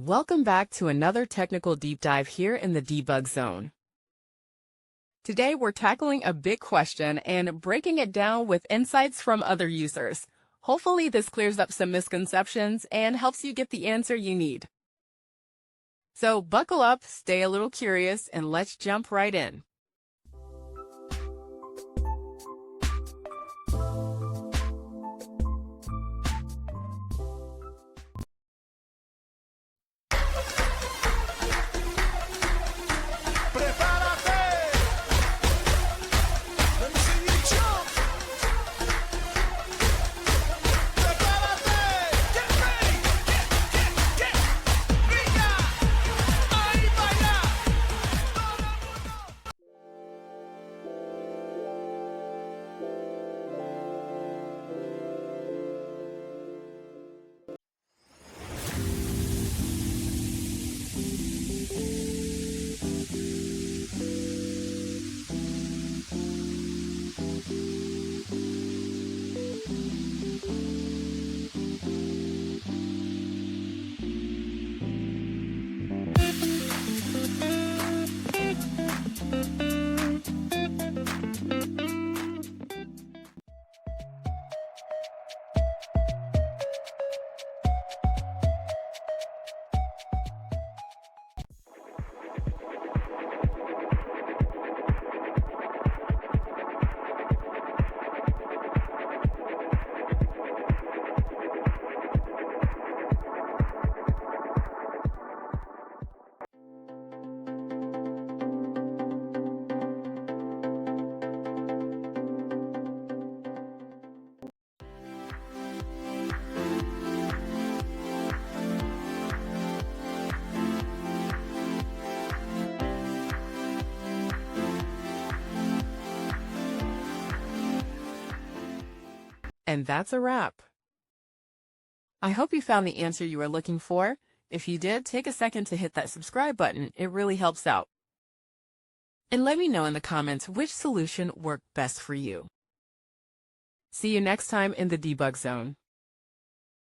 Welcome back to another technical deep dive here in the debug zone. Today we're tackling a big question and breaking it down with insights from other users. Hopefully this clears up some misconceptions and helps you get the answer you need. So buckle up, stay a little curious, and let's jump right in. And that's a wrap. I hope you found the answer you were looking for. If you did, take a second to hit that subscribe button. It really helps out. And let me know in the comments which solution worked best for you. See you next time in the debug zone.